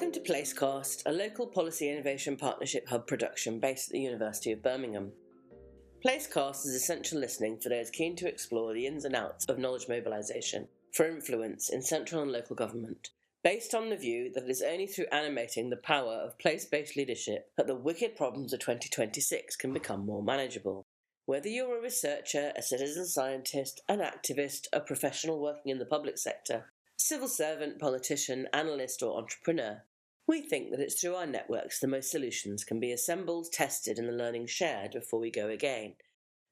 Welcome to Placecast, a local policy innovation partnership hub production based at the University of Birmingham. Placecast is essential listening for those keen to explore the ins and outs of knowledge mobilisation for influence in central and local government, based on the view that it is only through animating the power of place-based leadership that the wicked problems of 2026 can become more manageable. Whether you're a researcher, a citizen scientist, an activist, a professional working in the public sector, civil servant, politician, analyst or entrepreneur, we think that it's through our networks the most solutions can be assembled, tested and the learning shared before we go again,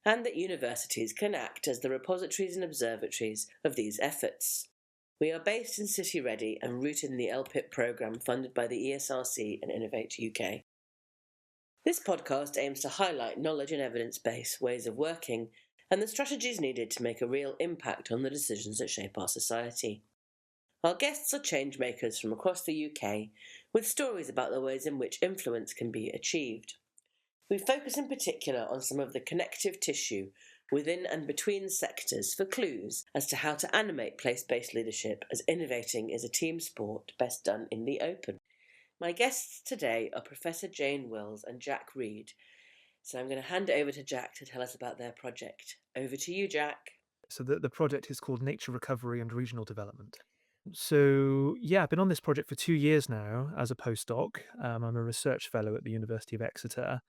and that universities can act as the repositories and observatories of these efforts. We are based in City-REDI and rooted in the LPIP programme funded by the ESRC and Innovate UK. This podcast aims to highlight knowledge and evidence-based ways of working and the strategies needed to make a real impact on the decisions that shape our society. Our guests are change makers from across the UK, with stories about the ways in which influence can be achieved. We focus in particular on some of the connective tissue within and between sectors for clues as to how to animate place-based leadership, as innovating is a team sport best done in the open. My guests today are Professor Jane Wills and Jack Reed, so I'm going to hand it over to Jack to tell us about their project. Over to you, Jack. So the project is called Nature Recovery and Regional Development. So yeah, I've been on this project for 2 years now as a postdoc. I'm a research fellow at the University of Exeter.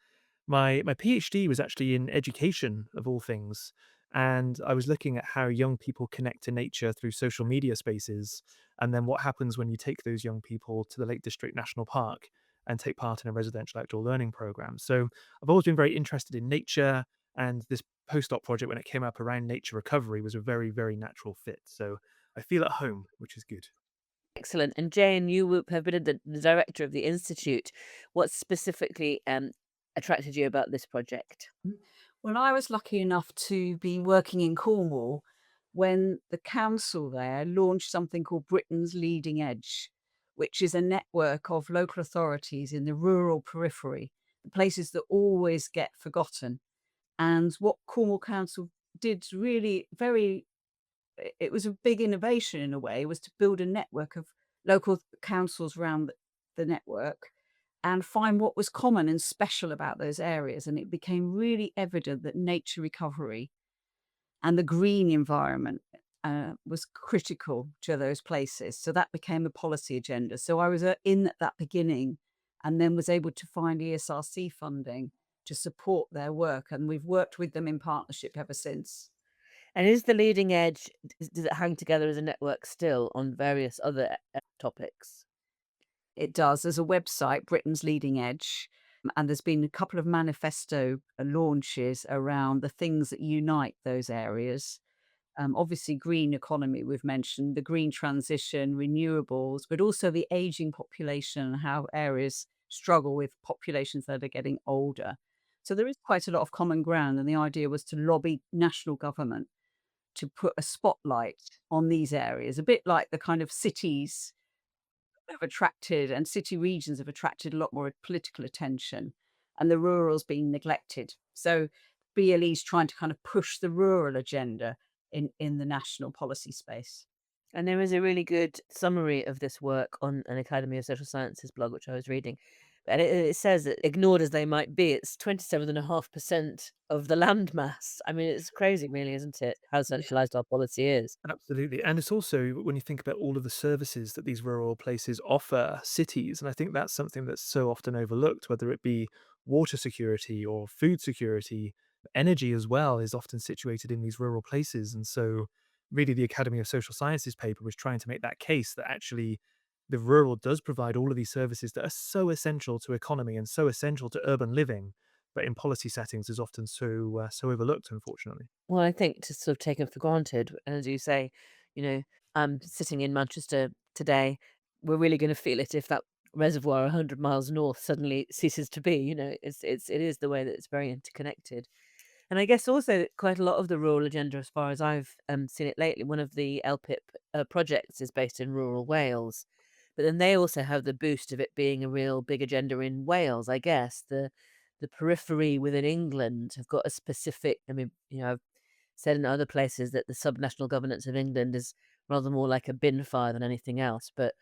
My PhD was actually in education, of all things, and I was looking at how young people connect to nature through social media spaces, and then what happens when you take those young people to the Lake District National Park and take part in a residential outdoor learning program. So I've always been very interested in nature, and this postdoc project, when it came up around nature recovery, was a very, very natural fit. So I feel at home, which is good. Excellent. And Jane, you have been the director of the institute. What specifically attracted you about this project? Well, I was lucky enough to be working in Cornwall when the council there launched something called Britain's Leading Edge, which is a network of local authorities in the rural periphery, the places that always get forgotten. And what Cornwall Council did really it was a big innovation in a way, was to build a network of local councils around the network and find what was common and special about those areas. And it became really evident that nature recovery and the green environment was critical to those places. So that became a policy agenda. So I was in at that beginning and then was able to find ESRC funding to support their work. And we've worked with them in partnership ever since. And is the leading edge, does it hang together as a network still on various other topics? It does. There's a website, Britain's Leading Edge, and there's been a couple of manifesto launches around the things that unite those areas. Obviously, green economy, we've mentioned, the green transition, renewables, but also the aging population and how areas struggle with populations that are getting older. So there is quite a lot of common ground, and the idea was to lobby national government to put a spotlight on these areas, a bit like the kind of cities have attracted and city regions have attracted a lot more political attention and the rural's being neglected. So BLE's trying to kind of push the rural agenda in the national policy space. And there is a really good summary of this work on an Academy of Social Sciences blog, which I was reading. And it says that, ignored as they might be, it's 27.5% of the land mass. I mean, it's crazy, really, isn't it? How centralised our policy is. Absolutely. And it's also when you think about all of the services that these rural places offer cities, and I think that's something that's so often overlooked, whether it be water security or food security, energy as well is often situated in these rural places. And so really the Academy of Social Sciences paper was trying to make that case that actually the rural does provide all of these services that are so essential to economy and so essential to urban living, but in policy settings is often so overlooked, unfortunately. Well, I think to sort of taken for granted, and as you say, I'm sitting in Manchester today. We're really going to feel it if that reservoir 100 miles north suddenly ceases to be. It is the way that it's very interconnected. And I guess also quite a lot of the rural agenda, as far as I've seen it lately, one of the LPIP projects is based in rural Wales. But then they also have the boost of it being a real big agenda in Wales, I guess. The periphery within England have got a specific, I mean, I've said in other places that the subnational governance of England is rather more like a bin fire than anything else. But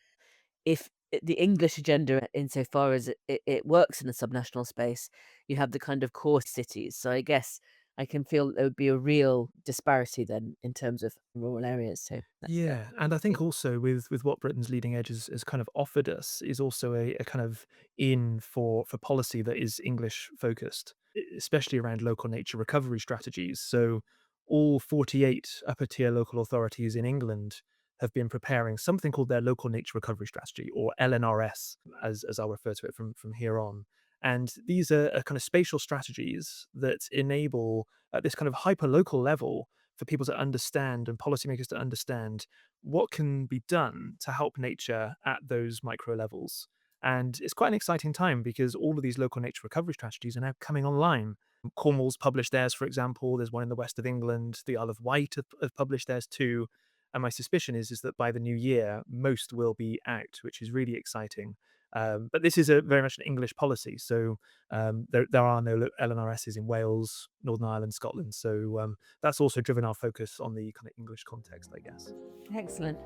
if the English agenda, insofar as it works in the subnational space, you have the kind of core cities. So I guess I can feel there would be a real disparity then in terms of rural areas. So that's Yeah, and I think also with what Britain's leading edge has kind of offered us is also a kind of in for policy that is English focused, especially around local nature recovery strategies. So all 48 upper tier local authorities in England have been preparing something called their local nature recovery strategy, or LNRS, as I'll refer to it from here on. And these are kind of spatial strategies that enable at this kind of hyper local level for people to understand and policymakers to understand what can be done to help nature at those micro levels. And it's quite an exciting time because all of these local nature recovery strategies are now coming online. Cornwall's published theirs, for example. There's one in the west of England. The Isle of Wight have published theirs too. And my suspicion is that by the new year, most will be out, which is really exciting. But this is a very much an English policy. So there are no LNRSs in Wales, Northern Ireland, Scotland. So that's also driven our focus on the kind of English context, I guess. excellent.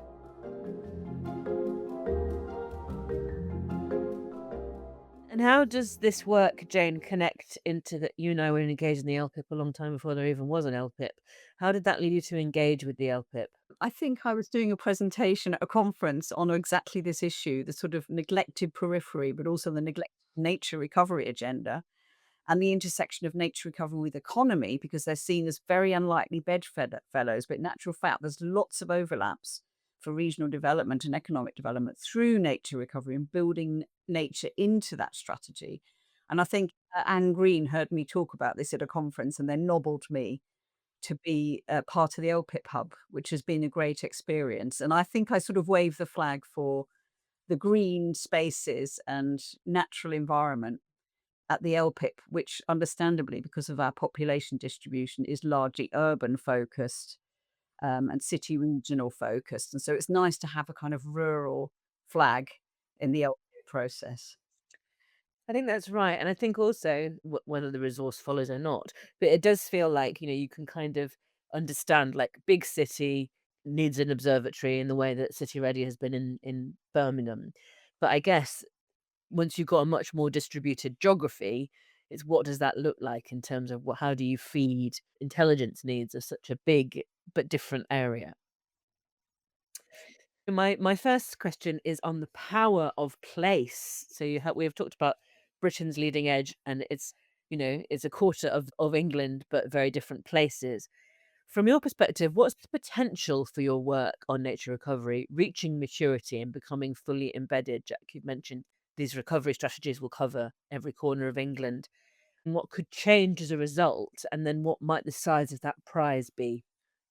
And how does this work, Jane, connect into that? You and I were engaged in the LPIP a long time before there even was an LPIP. How did that lead you to engage with the LPIP? I think I was doing a presentation at a conference on exactly this issue, the sort of neglected periphery, but also the neglected nature recovery agenda, and the intersection of nature recovery with economy, because they're seen as very unlikely bedfellows. But in actual fact, there's lots of overlaps for regional development and economic development through nature recovery and building nature into that strategy. And I think Anne Green heard me talk about this at a conference and then nobbled me to be part of the LPIP hub, which has been a great experience. And I think I sort of wave the flag for the green spaces and natural environment at the LPIP, which understandably, because of our population distribution, is largely urban focused and city regional focused. And so it's nice to have a kind of rural flag in the LPIP process. I think that's right. And I think also whether the resource follows or not, but it does feel like, you can kind of understand like big city needs an observatory in the way that City-REDI has been in Birmingham. But I guess once you've got a much more distributed geography, it's what does that look like in terms of how do you feed intelligence needs of such a big but different area? My first question is on the power of place. So we have talked about Britain's leading edge, and it's a quarter of England, but very different places. From your perspective, what's the potential for your work on nature recovery reaching maturity and becoming fully embedded? Jack, you've mentioned these recovery strategies will cover every corner of England. And what could change as a result? And then what might the size of that prize be?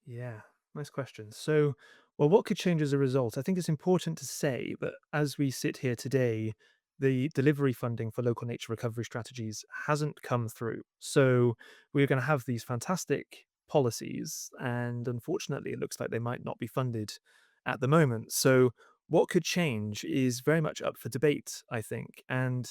Yeah, nice question. So, well, what could change as a result? I think it's important to say that as we sit here today, the delivery funding for local nature recovery strategies hasn't come through. So, we're going to have these fantastic policies, and unfortunately, it looks like they might not be funded at the moment. So, what could change is very much up for debate, I think. And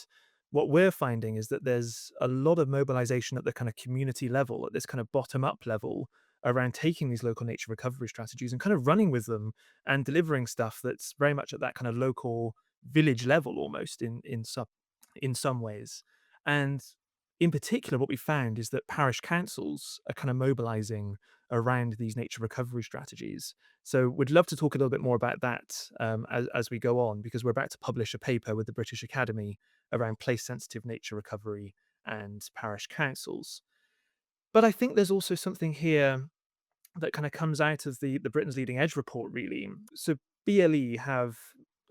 what we're finding is that there's a lot of mobilization at the kind of community level, at this kind of bottom up level around taking these local nature recovery strategies and kind of running with them and delivering stuff that's very much at that kind of local village level almost in some ways. And in particular, what we found is that parish councils are kind of mobilizing around these nature recovery strategies. So we'd love to talk a little bit more about that as we go on, because we're about to publish a paper with the British Academy around place sensitive nature recovery and parish councils. But I think there's also something here that kind of comes out of the Britain's Leading Edge report, really. So BLE have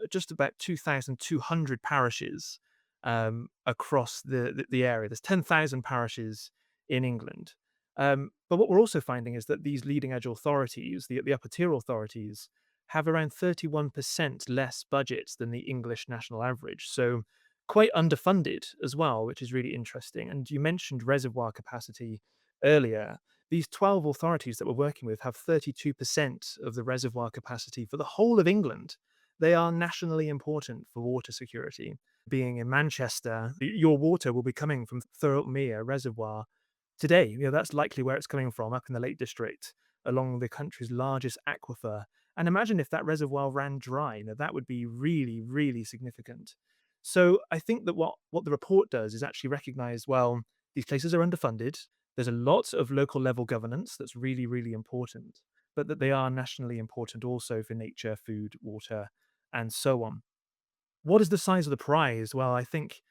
just about 2,200 parishes across the area. There's 10,000 parishes in England. But what we're also finding is that these leading edge authorities, the upper tier authorities, have around 31% less budgets than the English national average. So quite underfunded as well, which is really interesting. And you mentioned reservoir capacity earlier. These 12 authorities that we're working with have 32% of the reservoir capacity for the whole of England. They are nationally important for water security. Being in Manchester, your water will be coming from Thurlmere Reservoir today. That's likely where it's coming from, up in the Lake District, along the country's largest aquifer. And imagine if that reservoir ran dry. Now, that would be really, really significant. So I think that what the report does is actually recognize, well, these places are underfunded. There's a lot of local level governance that's really, really important, but that they are nationally important also for nature, food, water, and so on. What is the size of the prize? Well, I think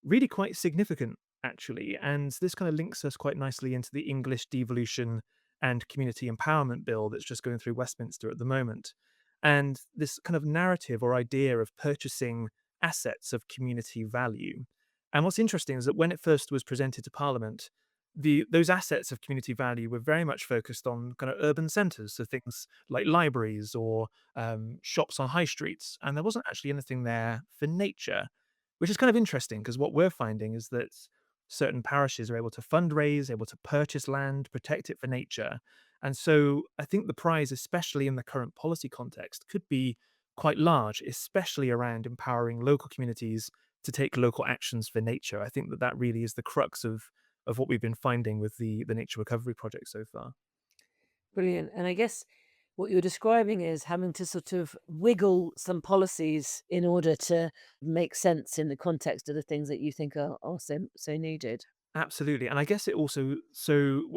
really quite significant, actually. And this kind of links us quite nicely into the English devolution and community empowerment bill that's just going through Westminster at the moment. And this kind of narrative or idea of purchasing assets of community value. And what's interesting is that when it first was presented to Parliament, those assets of community value were very much focused on kind of urban centres, so things like libraries or shops on high streets, and there wasn't actually anything there for nature, which is kind of interesting because what we're finding is that certain parishes are able to fundraise, able to purchase land, protect it for nature. And so I think the prize, especially in the current policy context, could be quite large, especially around empowering local communities to take local actions for nature. I think that that really is the crux of what we've been finding with the nature recovery project so far. Brilliant. And I guess what you're describing is having to sort of wiggle some policies in order to make sense in the context of the things that you think are so needed. Absolutely. And I guess it also,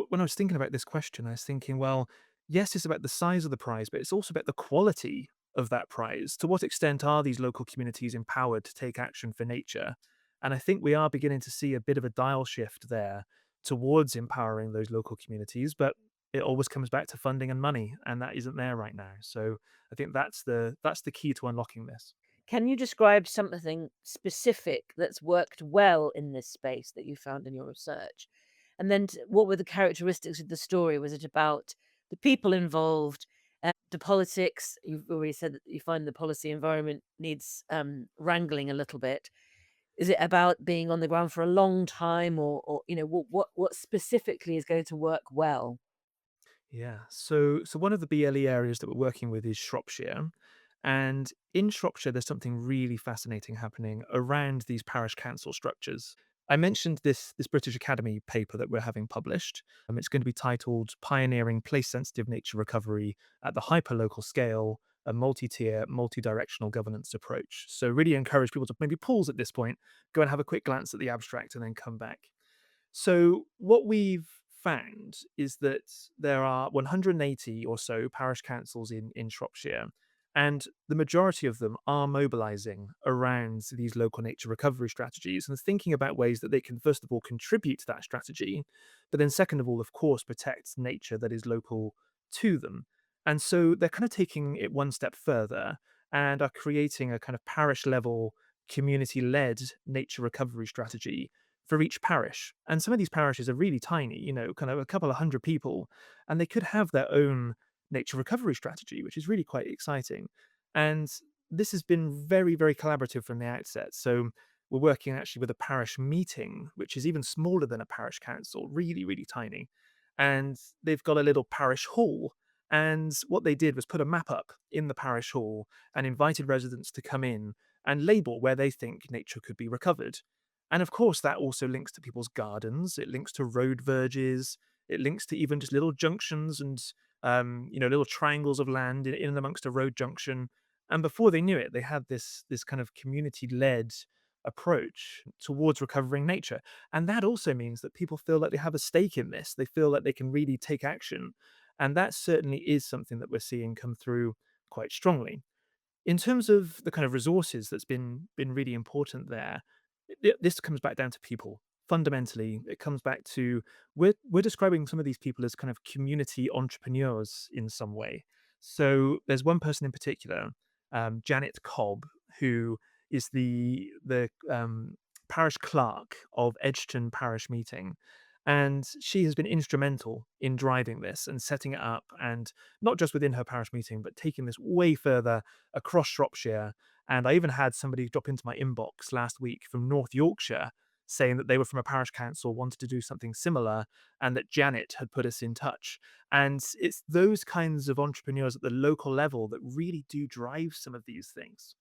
when I was thinking about this question, I was thinking, well, yes, it's about the size of the prize, but it's also about the quality of that prize. To what extent are these local communities empowered to take action for nature? And I think we are beginning to see a bit of a dial shift there towards empowering those local communities, but it always comes back to funding and money, and that isn't there right now. So I think that's the key to unlocking this. Can you describe something specific that's worked well in this space that you found in your research? And then what were the characteristics of the story? Was it about the people involved, the politics? You've already said that you find the policy environment needs wrangling a little bit. Is it about being on the ground for a long time, or what specifically is going to work well? Yeah. So one of the BLE areas that we're working with is Shropshire. And in Shropshire, there's something really fascinating happening around these parish council structures. I mentioned this British Academy paper that we're having published. It's going to be titled Pioneering Place Sensitive Nature Recovery at the Hyperlocal Scale, a multi-tier, multi-directional governance approach. So really encourage people to maybe pause at this point, go and have a quick glance at the abstract and then come back. So, what we've found is that there are 180 or so parish councils in Shropshire, and the majority of them are mobilising around these local nature recovery strategies and thinking about ways that they can, first of all, contribute to that strategy, but then, second of all, of course, protect nature that is local to them. And so they're kind of taking it one step further and are creating a kind of parish level, community led nature recovery strategy for each parish. And some of these parishes are really tiny, kind of a couple of hundred people, and they could have their own nature recovery strategy, which is really quite exciting. And this has been very, very collaborative from the outset. So we're working actually with a parish meeting, which is even smaller than a parish council, really, really tiny. And they've got a little parish hall. And what they did was put a map up in the parish hall and invited residents to come in and label where they think nature could be recovered. And of course, that also links to people's gardens. It links to road verges. It links to even just little junctions and little triangles of land in and amongst a road junction. And before they knew it, they had this kind of community-led approach towards recovering nature. And that also means that people feel like they have a stake in this. They feel like they can really take action. And that certainly is something that we're seeing come through quite strongly. In terms of the kind of resources that's been really important there, this comes back down to people. Fundamentally, it comes back to we're describing some of these people as kind of community entrepreneurs in some way. So there's one person in particular, Janet Cobb, who is the parish clerk of Edgeton Parish Meeting, and she has been instrumental in driving this and setting it up, and not just within her parish meeting, but taking this way further across Shropshire. And I even had somebody drop into my inbox last week from North Yorkshire saying that they were from a parish council, wanted to do something similar, and that Janet had put us in touch. And it's those kinds of entrepreneurs at the local level that really do drive some of these things.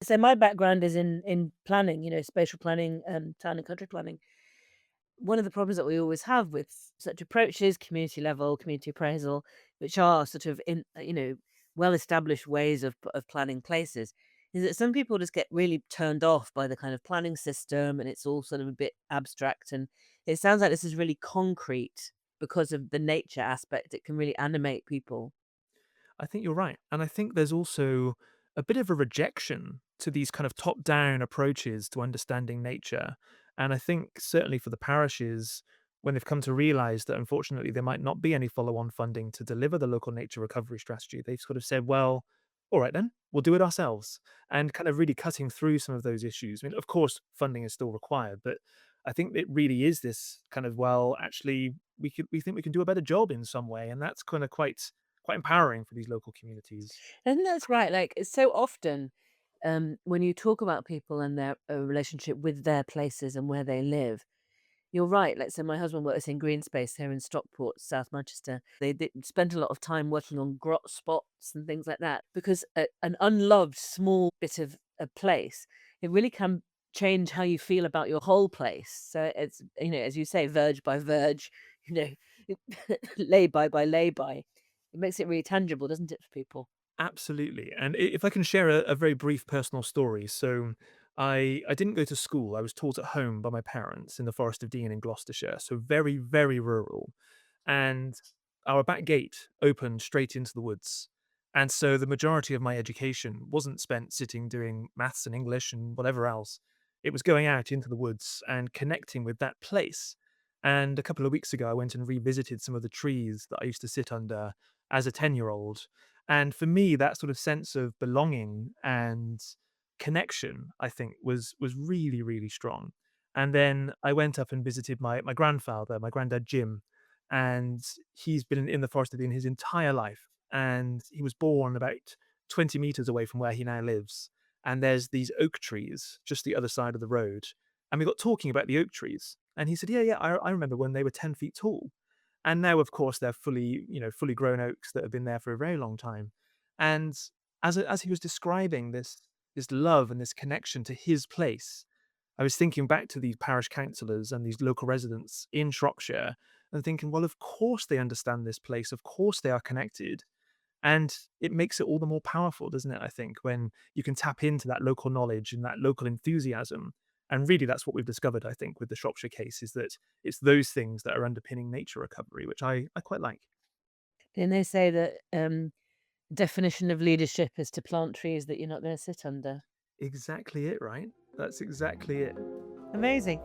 So my background is in planning, spatial planning, town and country planning. One of the problems that we always have with such approaches, community level, community appraisal, which are sort of well-established ways of planning places, is that some people just get really turned off by the kind of planning system, and it's all sort of a bit abstract. And it sounds like this is really concrete because of the nature aspect. It can really animate people. I think you're right. And I think there's also a bit of a rejection to these kind of top down approaches to understanding nature. And I think certainly for the parishes, when they've come to realize that unfortunately there might not be any follow on funding to deliver the local nature recovery strategy, they've sort of said, well, all right, then we'll do it ourselves, and kind of really cutting through some of those issues. I mean, of course, funding is still required, but I think it really is this kind of, well, actually, we think we can do a better job in some way. And that's kind of quite empowering for these local communities. And that's right. Like, it's so often, when you talk about people and their relationship with their places and where they live, you're right. Like, so my husband works in green space here in Stockport, South Manchester. They spent a lot of time working on grot spots and things like that, because an unloved small bit of a place, it really can change how you feel about your whole place. So it's, as you say, verge by verge, you know, lay by lay by. It makes it really tangible, doesn't it, for people? Absolutely. And if I can share a very brief personal story. So I didn't go to school. I was taught at home by my parents in the Forest of Dean in Gloucestershire. So very, very rural. And our back gate opened straight into the woods. And so the majority of my education wasn't spent sitting doing maths and English and whatever else. It was going out into the woods and connecting with that place. And a couple of weeks ago, I went and revisited some of the trees that I used to sit under as a 10-year-old. And for me, that sort of sense of belonging and connection, I think, was really, really strong. And then I went up and visited my grandfather, my granddad Jim, and he's been in the Forest of Dean his entire life. And he was born about 20 meters away from where he now lives. And there's these oak trees just the other side of the road. And we got talking about the oak trees. And he said, yeah, yeah, I remember when they were 10 feet tall. And now, of course, they're fully grown oaks that have been there for a very long time. And as he was describing this love and this connection to his place, I was thinking back to these parish councillors and these local residents in Shropshire and thinking, well, of course they understand this place. Of course they are connected. And it makes it all the more powerful, doesn't it? I think when you can tap into that local knowledge and that local enthusiasm. And really, that's what we've discovered, I think, with the Shropshire case is that it's those things that are underpinning nature recovery, which I quite like. Didn't they say that definition of leadership is to plant trees that you're not going to sit under? Exactly it, right? That's exactly it. Amazing.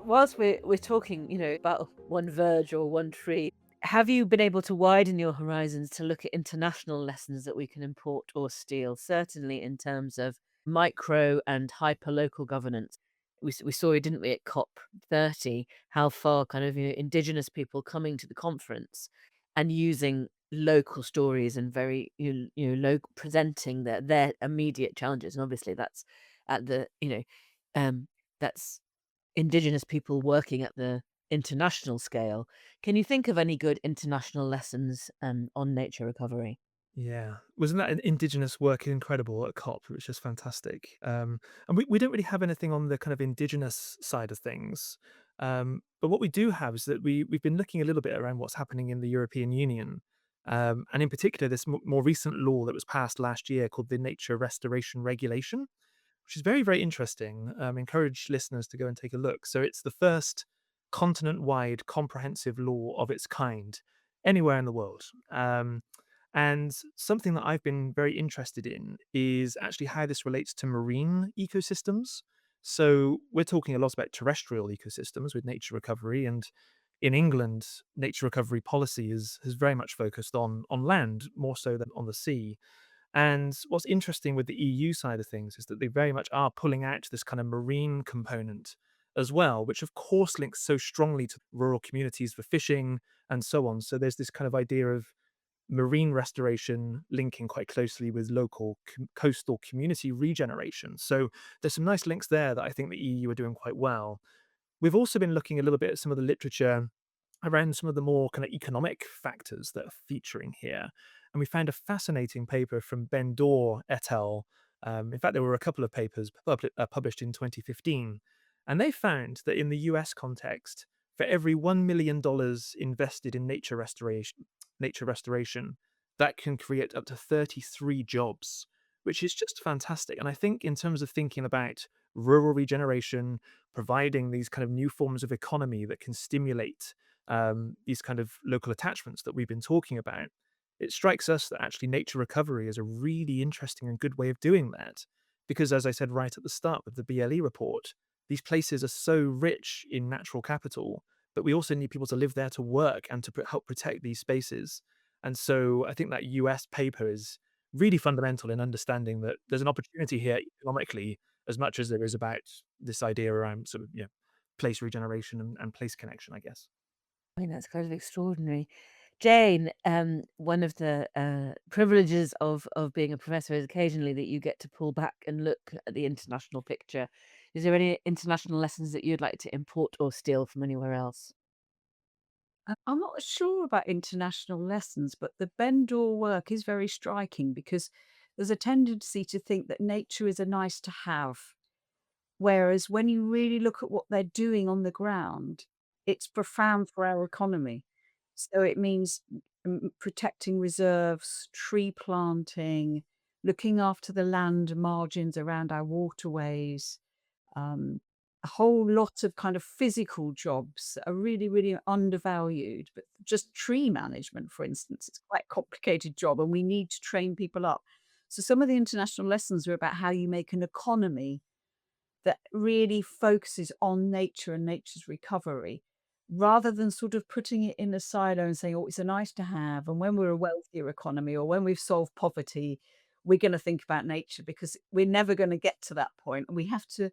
Whilst we're talking, about one verge or one tree, have you been able to widen your horizons to look at international lessons that we can import or steal? Certainly in terms of micro and hyper local governance. We saw it, didn't we, at COP30, how far kind of indigenous people coming to the conference and using local stories and very local, presenting their immediate challenges. And obviously that's at the um that's indigenous people working at the international scale. Can you think of any good international lessons on nature recovery? Yeah. Wasn't that an indigenous work incredible at COP? It was just fantastic. And we don't really have anything on the kind of indigenous side of things. But what we do have is that we've been looking a little bit around what's happening in the European Union. And in particular, this more recent law that was passed last year called the Nature Restoration Regulation, which is very, very interesting. Encourage listeners to go and take a look. So it's the first continent wide comprehensive law of its kind anywhere in the world. And something that I've been very interested in is actually how this relates to marine ecosystems. So we're talking a lot about terrestrial ecosystems with nature recovery, and in England, nature recovery policy has very much focused on land more so than on the sea. And what's interesting with the EU side of things is that they very much are pulling out this kind of marine component as well, which of course links so strongly to rural communities for fishing and so on. So there's this kind of idea of marine restoration linking quite closely with local coastal community regeneration. So there's some nice links there that I think the EU are doing quite well. We've also been looking a little bit at some of the literature around some of the more kind of economic factors that are featuring here. And we found a fascinating paper from Ben Dorr et al. In fact, there were a couple of papers published in 2015. And they found that in the US context, for every $1 million invested in nature restoration, that can create up to 33 jobs, which is just fantastic. And I think in terms of thinking about rural regeneration, providing these kind of new forms of economy that can stimulate these kind of local attachments that we've been talking about, it strikes us that actually nature recovery is a really interesting and good way of doing that. Because as I said right at the start with the BLE report, these places are so rich in natural capital, but we also need people to live there to work and to help protect these spaces. And so I think that US paper is really fundamental in understanding that there's an opportunity here economically as much as there is about this idea around sort of, place regeneration and place connection, I guess. I mean, that's kind of extraordinary. Jane, one of the privileges of being a professor is occasionally that you get to pull back and look at the international picture. Is there any international lessons that you'd like to import or steal from anywhere else? I'm not sure about international lessons, but the Bendor work is very striking because there's a tendency to think that nature is a nice to have. Whereas when you really look at what they're doing on the ground, it's profound for our economy. So it means protecting reserves, tree planting, looking after the land margins around our waterways, um, a whole lot of kind of physical jobs that are really, really undervalued. But just tree management, for instance, it's quite a complicated job and we need to train people up. So some of the international lessons are about how you make an economy that really focuses on nature and nature's recovery rather than sort of putting it in a silo and saying, oh, it's a nice to have. And when we're a wealthier economy or when we've solved poverty, we're going to think about nature because we're never going to get to that point. And we have to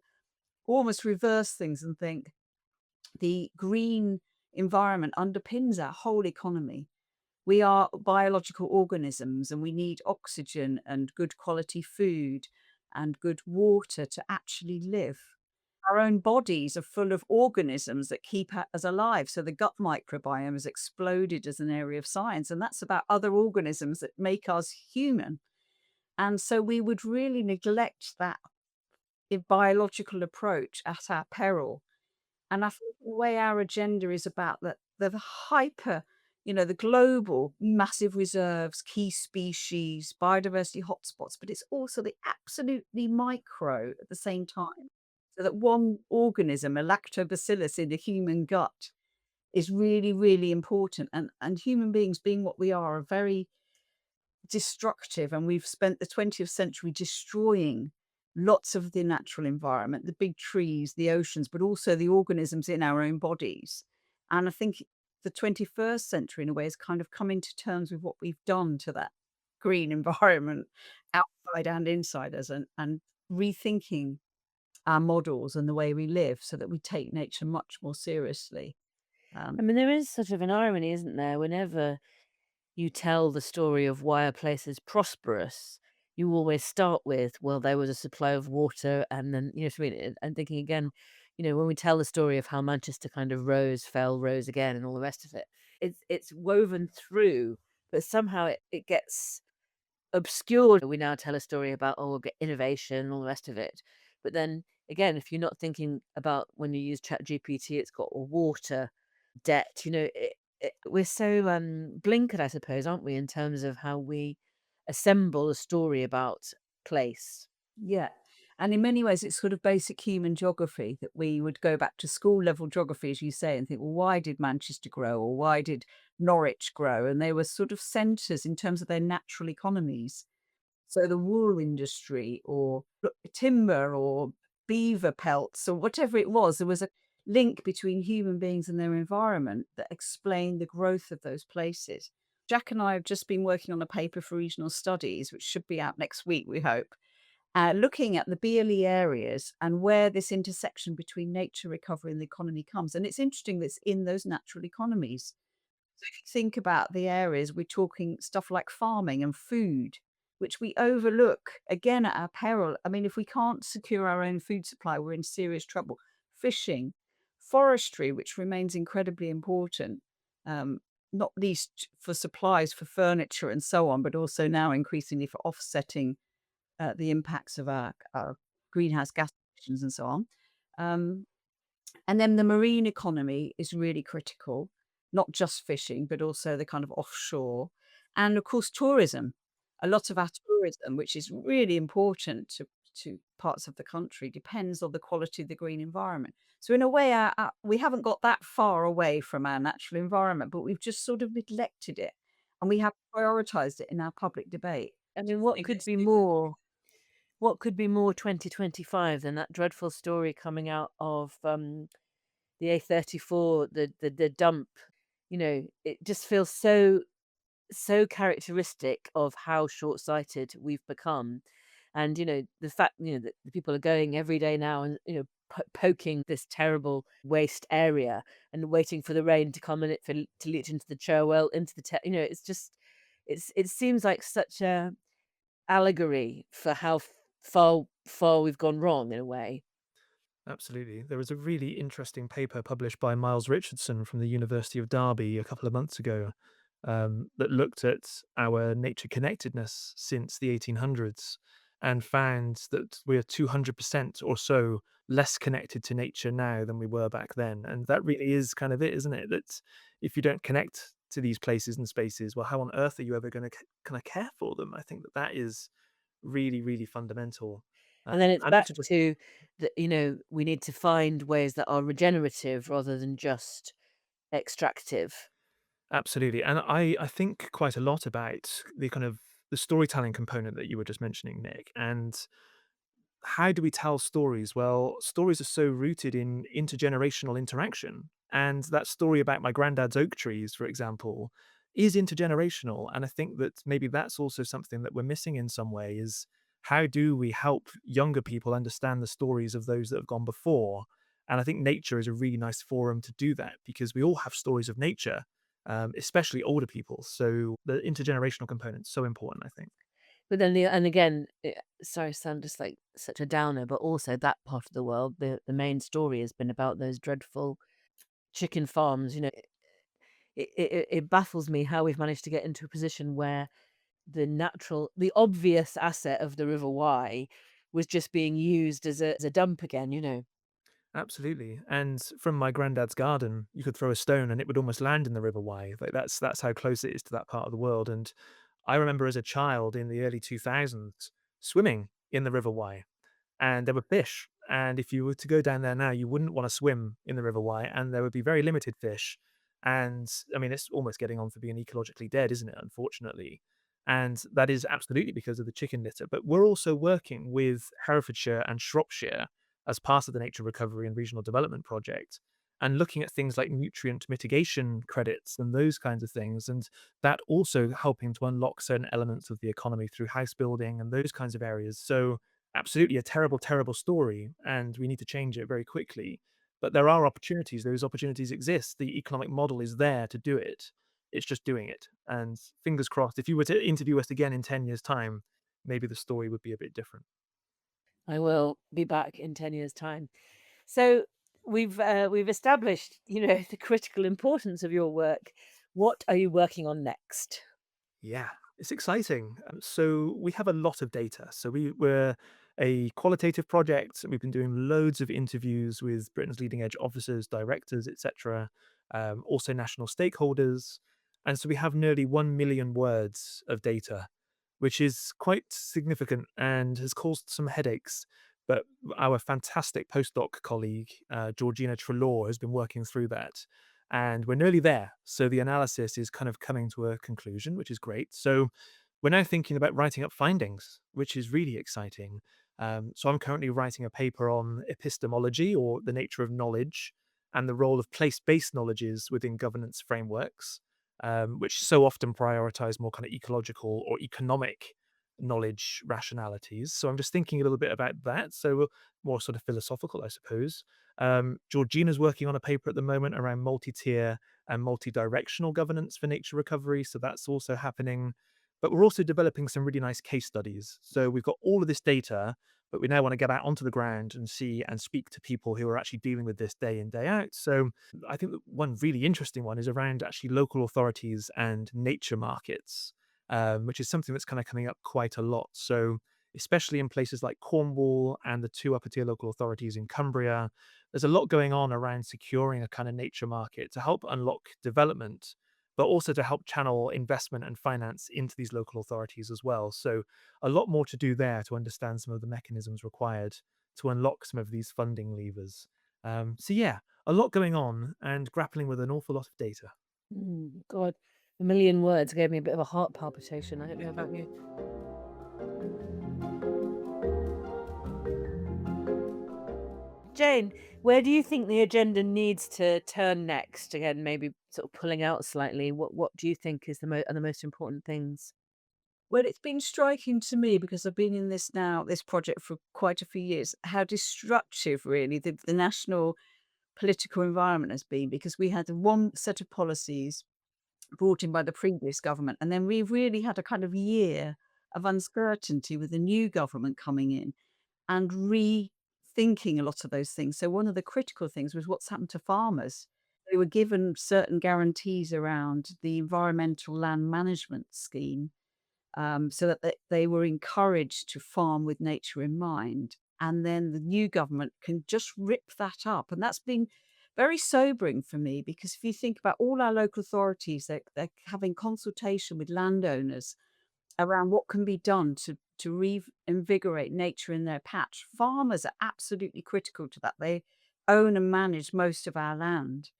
almost reverse things and think the green environment underpins our whole economy. We are biological organisms and we need oxygen and good quality food and good water to actually live. Our own bodies are full of organisms that keep us alive. So the gut microbiome has exploded as an area of science, and that's about other organisms that make us human. And so we would really neglect that biological approach at our peril. And I think the way our agenda is about the hyper, the global massive reserves, key species, biodiversity hotspots, but it's also the absolutely micro at the same time. So that one organism, a lactobacillus in the human gut, is really, really important. And human beings, being what we are very destructive. And we've spent the 20th century destroying lots of the natural environment, the big trees, the oceans, but also the organisms in our own bodies. And I think the 21st century, in a way, is kind of coming to terms with what we've done to that green environment, outside and inside us, and rethinking our models and the way we live so that we take nature much more seriously. I mean, there is sort of an irony, isn't there? Whenever you tell the story of why a place is prosperous, you always start with, well, there was a supply of water, and then, you know what I mean? And thinking again, when we tell the story of how Manchester kind of rose, fell, rose again, and all the rest of it, it's woven through, but somehow it gets obscured. We now tell a story about, oh, we'll get innovation and all the rest of it. But then again, if you're not thinking about when you use Chat GPT, it's got water, debt, we're so blinkered, I suppose, aren't we, in terms of how we assemble a story about place. Yeah. And in many ways, it's sort of basic human geography that we would go back to school level geography, as you say, and think, well, why did Manchester grow or why did Norwich grow? And they were sort of centres in terms of their natural economies. So the wool industry or timber or beaver pelts or whatever it was, there was a link between human beings and their environment that explained the growth of those places. Jack and I have just been working on a paper for regional studies, which should be out next week, we hope, looking at the BLE areas and where this intersection between nature recovery and the economy comes. And it's interesting that it's in those natural economies. So if you think about the areas, we're talking stuff like farming and food, which we overlook again at our peril. I mean, if we can't secure our own food supply, we're in serious trouble. Fishing, forestry, which remains incredibly important, um, not least for supplies for furniture and so on, but also now increasingly for offsetting the impacts of our greenhouse gas emissions and so on. Um, And then the marine economy is really critical, not just fishing, but also the kind of offshore. And of course, tourism. A lot of our tourism, which is really important to parts of the country, depends on the quality of the green environment. So in a way, we haven't got that far away from our natural environment, but we've just sort of neglected it, and we have prioritized it in our public debate. I I mean, think it's super. what could be more 2025 than that dreadful story coming out of the A34, the dump? It just feels so characteristic of how short-sighted we've become. And the fact that the people are going every day now and poking this terrible waste area and waiting for the rain to come and to leach into the Cherwell, into the it's just it seems like such a allegory for how far we've gone wrong in a way. Absolutely. There was a really interesting paper published by Miles Richardson from the University of Derby a couple of months ago, that looked at our nature connectedness since the 1800s and found that we're 200% or so less connected to nature now than we were back then. And that really is kind of it, isn't it? That if you don't connect to these places and spaces, well, how on earth are you ever going to kind of care for them? I think that that is really, really fundamental. And then it's And back also just to we need to find ways that are regenerative rather than just extractive. absolutely. And I think quite a lot about the kind of the storytelling component that you were just mentioning, Nick. And how do we tell stories? Well, stories are so rooted in intergenerational interaction. And that story about my granddad's oak trees, for example, is intergenerational. And I think that maybe that's also something that we're missing in some way is how do we help younger people understand the stories of those that have gone before? And I think nature is a really nice forum to do that because we all have stories of nature, especially older people. So the intergenerational component is so important, I think. But then and again, sorry, to sound just like such a downer, but also that part of the world, the main story has been about those dreadful chicken farms. It baffles me how we've managed to get into a position where the obvious asset of the River Wye was just being used as a dump again. Absolutely. And from my granddad's garden, you could throw a stone and it would almost land in the River Wye. Like that's how close it is to that part of the world. And I remember as a child in the early 2000s swimming in the River Wye and there were fish. And if you were to go down there now, you wouldn't want to swim in the River Wye, and there would be very limited fish. And I mean, it's almost getting on for being ecologically dead, isn't it? Unfortunately. And that is absolutely because of the chicken litter. But we're also working with Herefordshire and Shropshire as part of the Nature Recovery and Regional Development Project and looking at things like nutrient mitigation credits and those kinds of things. And that also helping to unlock certain elements of the economy through house building and those kinds of areas. So absolutely a terrible, terrible story, and we need to change it very quickly. But there are opportunities. Those opportunities exist. The economic model is there to do it. It's just doing it. And fingers crossed, if you were to interview us again in 10 years' time, maybe the story would be a bit different. I will be back in 10 years' time. So we've established, the critical importance of your work. What are you working on next? Yeah, it's exciting. So we have a lot of data. So we're a qualitative project. And we've been doing loads of interviews with Britain's leading edge officers, directors, etc. Also national stakeholders. And so we have nearly 1 million words of data, which is quite significant and has caused some headaches. But our fantastic postdoc colleague, Georgina Trelaw, has been working through that and we're nearly there. So the analysis is kind of coming to a conclusion, which is great. So we're now thinking about writing up findings, which is really exciting. So I'm currently writing a paper on epistemology or the nature of knowledge and the role of place-based knowledges within governance frameworks, which so often prioritize more kind of ecological or economic knowledge rationalities. So I'm just thinking a little bit about that. So more sort of philosophical, I suppose. Georgina's working on a paper at the moment around multi-tier and multi-directional governance for nature recovery. So that's also happening. But we're also developing some really nice case studies. So we've got all of this data, but we now want to get out onto the ground and see and speak to people who are actually dealing with this day in, day out. So I think that one really interesting one is around actually local authorities and nature markets, which is something that's kind of coming up quite a lot. So especially in places like Cornwall and the two upper tier local authorities in Cumbria, there's a lot going on around securing a kind of nature market to help unlock development, but also to help channel investment and finance into these local authorities as well. So, a lot more to do there to understand some of the mechanisms required to unlock some of these funding levers. So, yeah, a lot going on and grappling with an awful lot of data. God, a million words gave me a bit of a heart palpitation. I don't know about you. Jane, where do you think the agenda needs to turn next? Again, maybe sort of pulling out slightly. What do you think is are the most important things? Well, it's been striking to me because I've been in this project for quite a few years, how destructive really the national political environment has been, because we had one set of policies brought in by the previous government, and then we really had a kind of year of uncertainty with the new government coming in and rethinking a lot of those things. So one of the critical things was what's happened to farmers. They were given certain guarantees around the environmental land management scheme, so that they were encouraged to farm with nature in mind. And then the new government can just rip that up. And that's been very sobering for me, because if you think about all our local authorities, they're having consultation with landowners around what can be done to reinvigorate nature in their patch. Farmers are absolutely critical to that. They own and manage most of our land,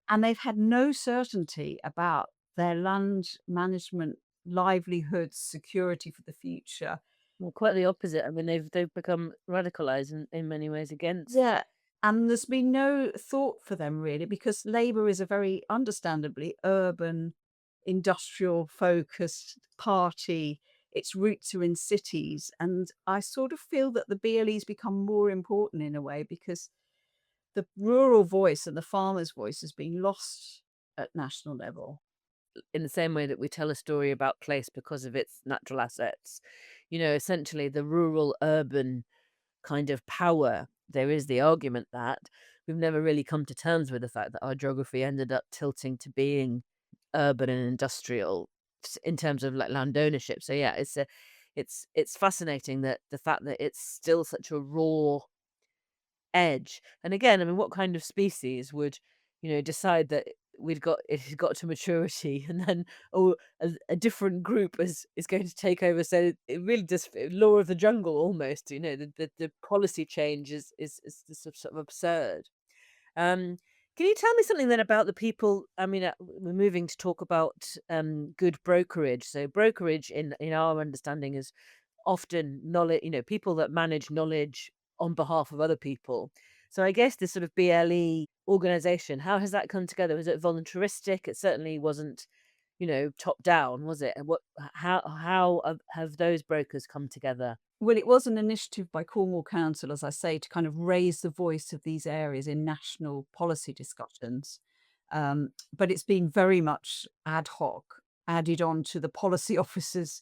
and they've had no certainty about their land management, livelihoods, security for the future. Well, quite the opposite. I mean, they've become radicalized in many ways against. Yeah. And there's been no thought for them really, because Labour is a very understandably urban, industrial focused party. Its roots are in cities. And I sort of feel that the BLE's become more important in a way, because the rural voice and the farmer's voice has been lost at national level. In the same way that we tell a story about place because of its natural assets. Essentially the rural urban kind of power. There is the argument that we've never really come to terms with the fact that our geography ended up tilting to being urban and industrial in terms of like land ownership. So yeah, it's fascinating that the fact that it's still such a raw edge. And again, I mean, what kind of species would, decide that it had got to maturity, and then a different group is going to take over? So it really does law of the jungle almost. The policy change is sort of absurd. Can you tell me something then about the people? I mean, we're moving to talk about good brokerage. So brokerage, in our understanding, is often knowledge, people that manage knowledge on behalf of other people. So I guess this sort of BLE organization, how has that come together? Was it voluntaristic? It certainly wasn't, top down, was it? And how have those brokers come together? Well, it was an initiative by Cornwall Council, as I say, to kind of raise the voice of these areas in national policy discussions. But it's been very much ad hoc, added on to the policy officers'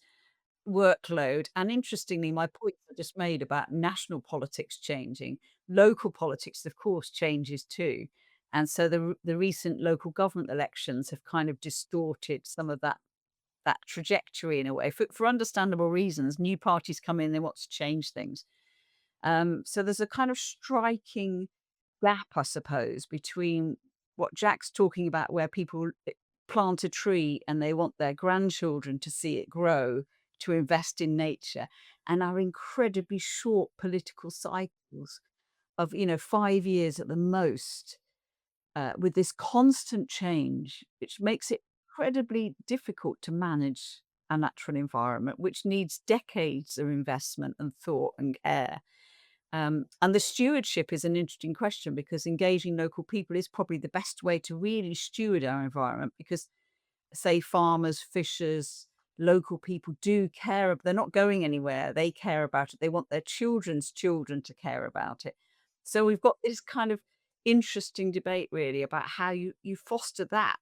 workload. And interestingly, my point I just made about national politics changing, local politics, of course, changes too. And so the recent local government elections have kind of distorted some of that trajectory in a way, for understandable reasons. New parties come in, they want to change things. So there's a kind of striking gap, I suppose, between what Jack's talking about, where people plant a tree and they want their grandchildren to see it grow, to invest in nature, and our incredibly short political cycles of 5 years at the most, with this constant change, which makes it incredibly difficult to manage a natural environment, which needs decades of investment and thought and care. And the stewardship is an interesting question, because engaging local people is probably the best way to really steward our environment, because, say, farmers, fishers, local people do care. They're not going anywhere. They care about it. They want their children's children to care about it. So we've got this kind of interesting debate really about how you foster that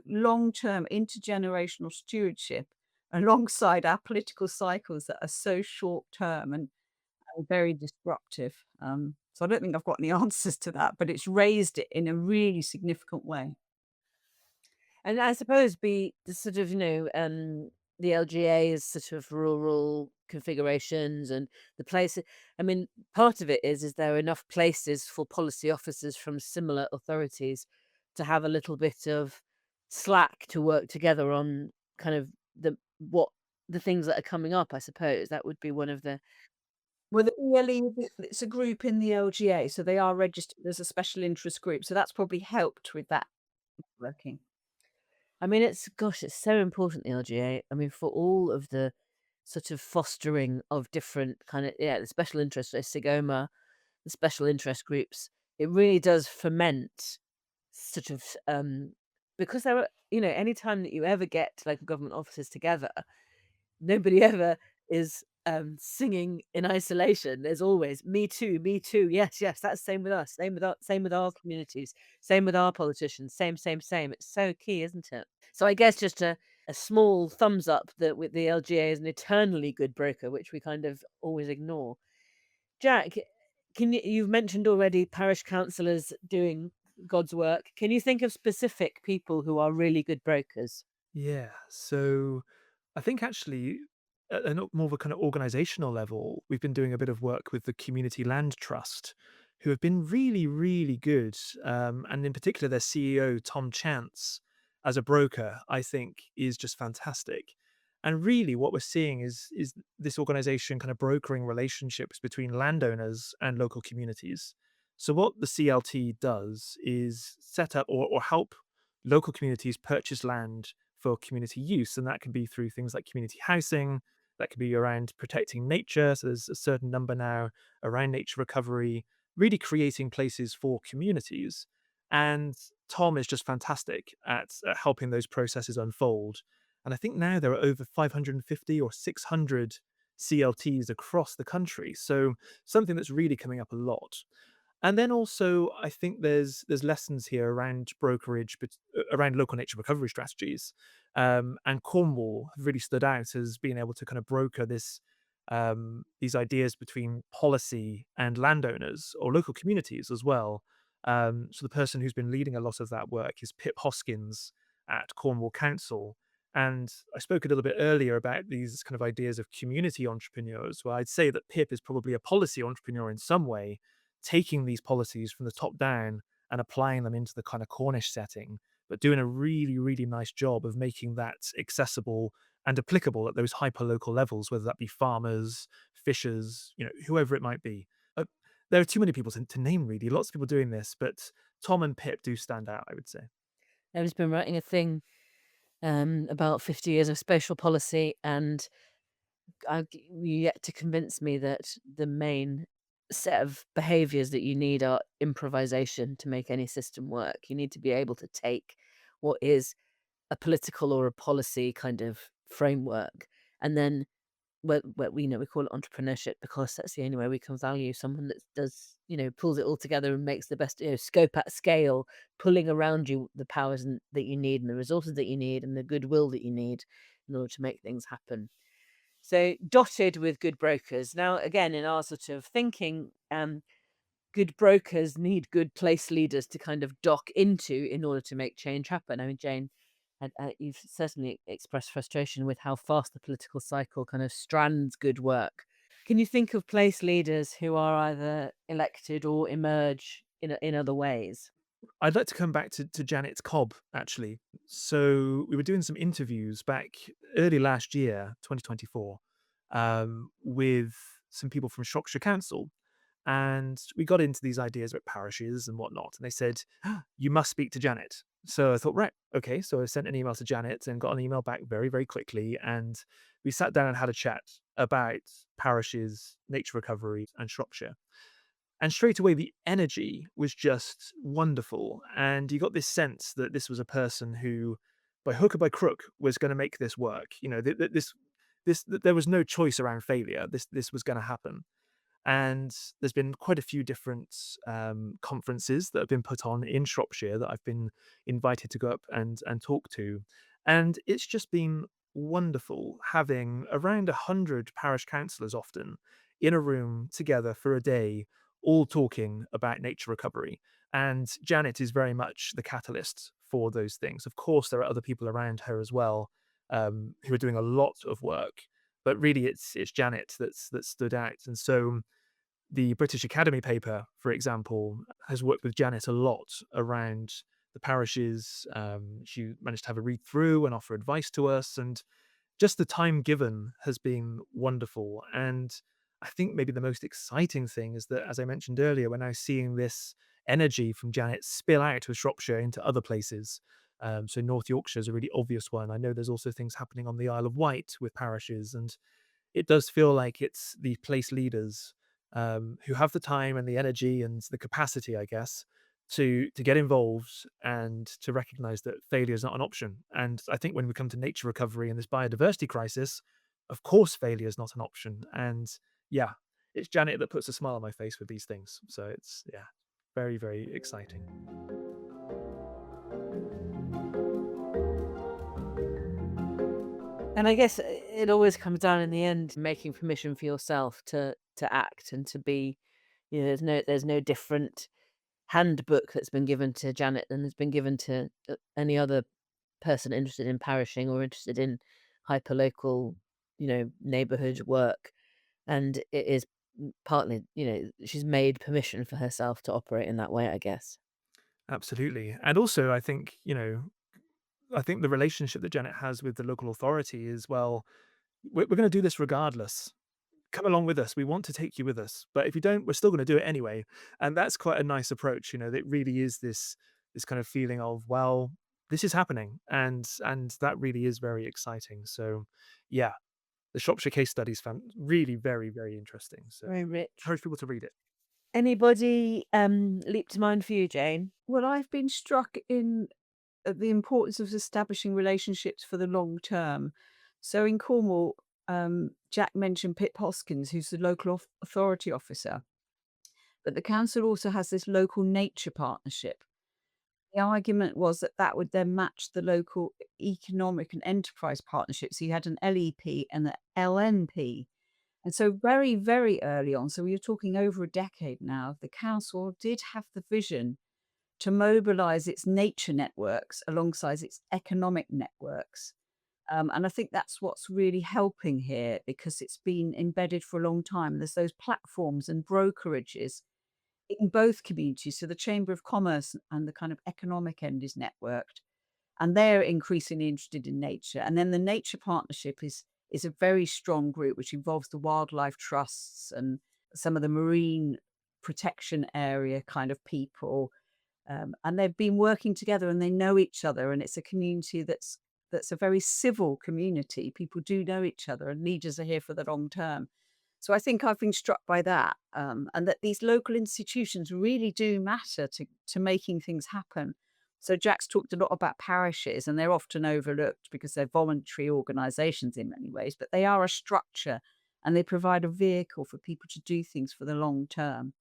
long-term intergenerational stewardship alongside our political cycles that are so short-term and very disruptive. So I don't think I've got any answers to that, but it's raised it in a really significant way. And I suppose be the sort of, the LGA is sort of rural configurations and the places. I mean, part of it is there enough places for policy officers from similar authorities to have a little bit of slack to work together on kind of what the things that are coming up, I suppose. That would be one of the. Well, the ELE, it's a group in the LGA, so they are registered as a special interest group. So that's probably helped with that working. I mean, it's so important, the LGA. I mean, for all of the sort of fostering of different kind of, the special interest, so SIGOMA, the special interest groups, it really does foment sort of, because there are, any time that you ever get local government officers together, nobody ever is singing in isolation. There's always me too, yes, yes. That's same with us, same with our communities, same with our politicians, same. It's so key, isn't it? So I guess just a small thumbs up that with the LGA is an eternally good broker, which we kind of always ignore. Jack, you've mentioned already parish councillors doing God's work. Can you think of specific people who are really good brokers? Yeah. So I think actually at more of a kind of organizational level, we've been doing a bit of work with the Community Land Trust, who have been really, really good. And in particular, their CEO, Tom Chance, as a broker, I think is just fantastic. And really what we're seeing is this organization kind of brokering relationships between landowners and local communities. So what the CLT does is set up or help local communities purchase land for community use. And that can be through things like community housing, that can be around protecting nature. So there's a certain number now around nature recovery, really creating places for communities. And Tom is just fantastic at helping those processes unfold. And I think now there are over 550 or 600 CLTs across the country. So something that's really coming up a lot. And then also, I think there's lessons here around brokerage, but around local nature recovery strategies. And Cornwall have really stood out as being able to kind of broker these ideas between policy and landowners or local communities as well. So the person who's been leading a lot of that work is Pip Hoskins at Cornwall Council. And I spoke a little bit earlier about these kind of ideas of community entrepreneurs. Well, I'd say that Pip is probably a policy entrepreneur in some way, taking these policies from the top down and applying them into the kind of Cornish setting, but doing a really, really nice job of making that accessible and applicable at those hyper local levels, whether that be farmers, fishers, whoever it might be. There are too many people to name, really. Lots of people doing this, but Tom and Pip do stand out, I would say. I've just been writing a thing about 50 years of spatial policy, and you yet to convince me that the main set of behaviors that you need are improvisation to make any system work. You need to be able to take what is a political or a policy kind of framework, and then we call it entrepreneurship because that's the only way we can value someone that does, pulls it all together and makes the best, scope at scale, pulling around you the powers that you need and the resources that you need and the goodwill that you need in order to make things happen. So dotted with good brokers. Now, again, in our sort of thinking, good brokers need good place leaders to kind of dock into in order to make change happen. I mean, Jane, you've certainly expressed frustration with how fast the political cycle kind of strands good work. Can you think of place leaders who are either elected or emerge in other ways? I'd like to come back to Janet Cobb, actually. So we were doing some interviews back early last year, 2024, with some people from Shropshire Council. And we got into these ideas about parishes and whatnot. And they said, you must speak to Janet. So I thought, right, okay. So I sent an email to Janet and got an email back very, very quickly. And we sat down and had a chat about parishes, nature recovery, and Shropshire. And straight away, the energy was just wonderful. And you got this sense that this was a person who, by hook or by crook, was going to make this work. There was no choice around failure. This was going to happen. And there's been quite a few different conferences that have been put on in Shropshire that I've been invited to go up and talk to. And it's just been wonderful having around 100 parish councillors often in a room together for a day, all talking about nature recovery. And Janet is very much the catalyst for those things. Of course, there are other people around her as well who are doing a lot of work. but really it's Janet that stood out. And so the British Academy paper, for example, has worked with Janet a lot around the parishes. She managed to have a read through and offer advice to us, and just the time given has been wonderful. And I think maybe the most exciting thing is that, as I mentioned earlier, we're now seeing this energy from Janet spill out of Shropshire into other places. So North Yorkshire is a really obvious one. I know there's also things happening on the Isle of Wight with parishes, and it does feel like it's the place leaders who have the time and the energy and the capacity, I guess, to get involved and to recognize that failure is not an option. And I think when we come to nature recovery and this biodiversity crisis, of course failure is not an option. And yeah, it's Janet that puts a smile on my face with these things. So it's very, very exciting. And I guess it always comes down in the end making permission for yourself to act and to be, there's no different handbook that's been given to Janet than has been given to any other person interested in parishing or interested in hyperlocal, neighborhood work. And it is partly, she's made permission for herself to operate in that way, I guess. Absolutely. And also, I think, I think the relationship that Janet has with the local authority is, well, we're going to do this regardless. Come along with us. We want to take you with us. But if you don't, we're still going to do it anyway. And that's quite a nice approach. That really is this kind of feeling of, well, this is happening, and that really is very exciting. So, yeah, the Shropshire case studies found really very, very interesting. So, Very rich. encourage people to read it. Anybody leap to mind for you, Jane? Well, I've been struck in the importance of establishing relationships for the long term. So in Cornwall, Jack mentioned Pip Hoskins, who's the local authority officer. But the council also has this local nature partnership. The argument was that that would then match the local economic and enterprise partnerships. So you had an LEP and an LNP. And so very, very early on, so we were talking over a decade now, the council did have the vision to mobilize its nature networks alongside its economic networks. And I think that's what's really helping here because it's been embedded for a long time. There's those platforms and brokerages in both communities. So the Chamber of Commerce and the kind of economic end is networked, and they're increasingly interested in nature. And then the Nature Partnership is a very strong group which involves the wildlife trusts and some of the marine protection area kind of people. And they've been working together and they know each other, and it's a community that's a very civil community. People do know each other, and leaders are here for the long term. So I think I've been struck by that, and that these local institutions really do matter to making things happen. So Jack's talked a lot about parishes, and they're often overlooked because they're voluntary organisations in many ways, but they are a structure, and they provide a vehicle for people to do things for the long term.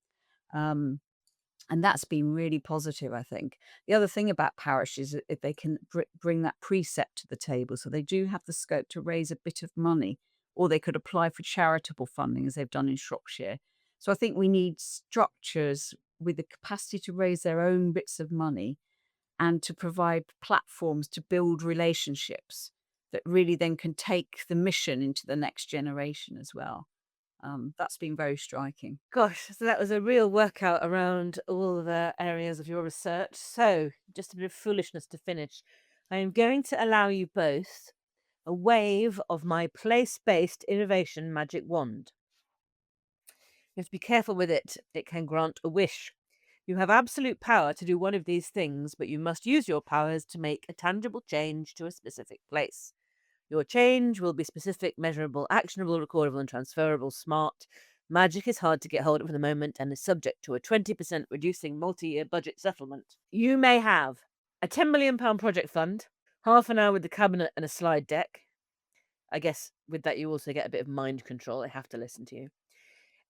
And that's been really positive, I think. The other thing about parishes is if they can bring that precept to the table. So they do have the scope to raise a bit of money, or they could apply for charitable funding as they've done in Shropshire. So I think we need structures with the capacity to raise their own bits of money and to provide platforms to build relationships that really then can take the mission into the next generation as well. That's been very striking. Gosh, so that was a real workout around all the areas of your research. So, just a bit of foolishness to finish. I am going to allow you both a wave of my place-based innovation magic wand. You have to be careful with it. It can grant a wish. You have absolute power to do one of these things, but you must use your powers to make a tangible change to a specific place. Your change will be specific, measurable, actionable, recordable, and transferable. Smart. Magic is hard to get hold of at the moment and is subject to a 20% reducing multi-year budget settlement. You may have a £10 million project fund, half an hour with the cabinet and a slide deck. I guess with that you also get a bit of mind control. I have to listen to you.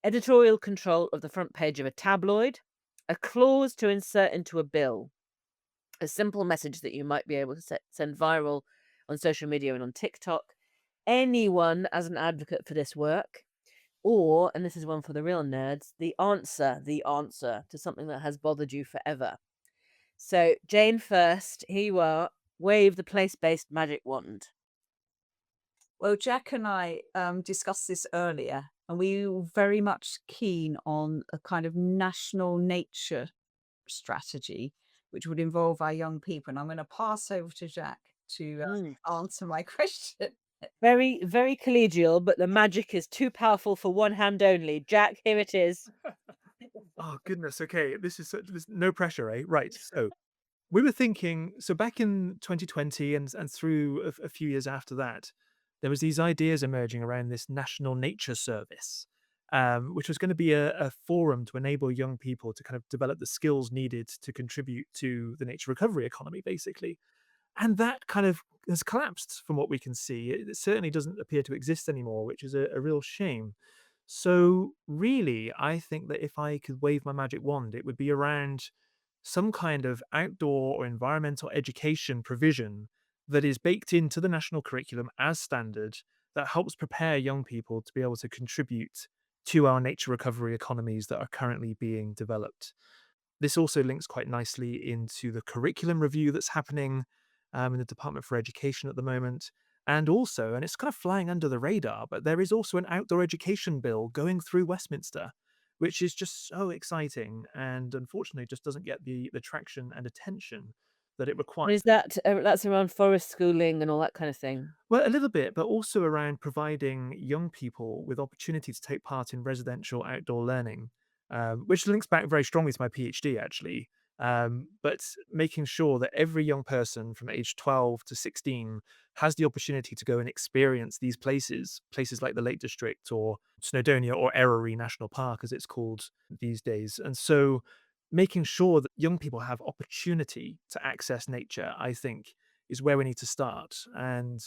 Editorial control of the front page of a tabloid. A clause to insert into a bill. A simple message that you might be able to send viral on social media and on TikTok. Anyone as an advocate for this work. Or, and this is one for the real nerds, the answer to something that has bothered you forever. So, Jane first, here you are. Wave the place-based magic wand. Well, Jack and I discussed this earlier, and we were very much keen on a kind of national nature strategy, which would involve our young people. And I'm going to pass over to Jack to Mm. answer my question. Very, very collegial, but the magic is too powerful for one hand only. Jack, here it is. Oh goodness. Okay, this no pressure, eh? Right. So we were thinking. So back in 2020 and through a few years after that, there was these ideas emerging around this National Nature Service, which was going to be a forum to enable young people to kind of develop the skills needed to contribute to the nature recovery economy, basically. And that kind of has collapsed from what we can see. It certainly doesn't appear to exist anymore, which is a real shame. So, really, I think that if I could wave my magic wand, it would be around some kind of outdoor or environmental education provision that is baked into the national curriculum as standard that helps prepare young people to be able to contribute to our nature recovery economies that are currently being developed. This also links quite nicely into the curriculum review that's happening in the Department for Education at the moment. And also, and it's kind of flying under the radar, but there is also an outdoor education bill going through Westminster, which is just so exciting and unfortunately just doesn't get the traction and attention that it requires. And is that that's around forest schooling and all that kind of thing? Well, a little bit, but also around providing young people with opportunity to take part in residential outdoor learning, which links back very strongly to my PhD, actually. But making sure that every young person from age 12 to 16 has the opportunity to go and experience these places like the Lake District or Snowdonia or Erory National Park, as it's called these days. And so making sure that young people have opportunity to access nature, I think, is where we need to start. And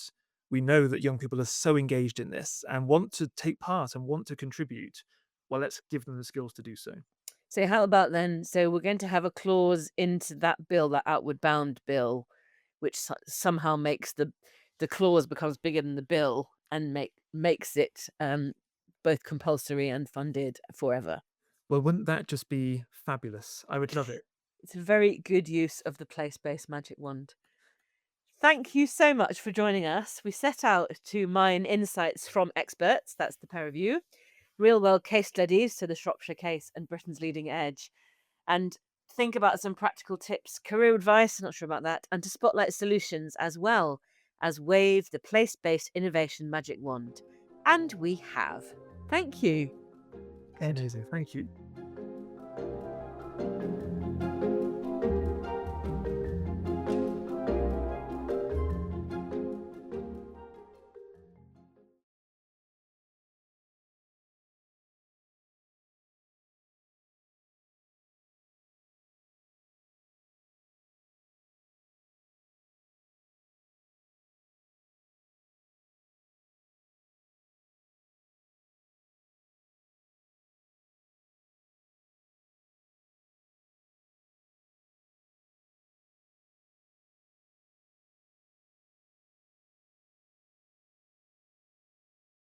we know that young people are so engaged in this and want to take part and want to contribute. Well, let's give them the skills to do so. So how about then? So we're going to have a clause into that bill, that outward bound bill, which somehow makes the clause becomes bigger than the bill and makes it both compulsory and funded forever. Well, wouldn't that just be fabulous? I would love it. It's a very good use of the place-based magic wand. Thank you so much for joining us. We set out to mine insights from experts, that's the pair of you, real-world case studies to the Shropshire case and Britain's leading edge, and think about some practical tips, career advice, not sure about that, and to spotlight solutions as well as wave the place-based innovation magic wand. And we have. Thank you. Amazing. Thank you.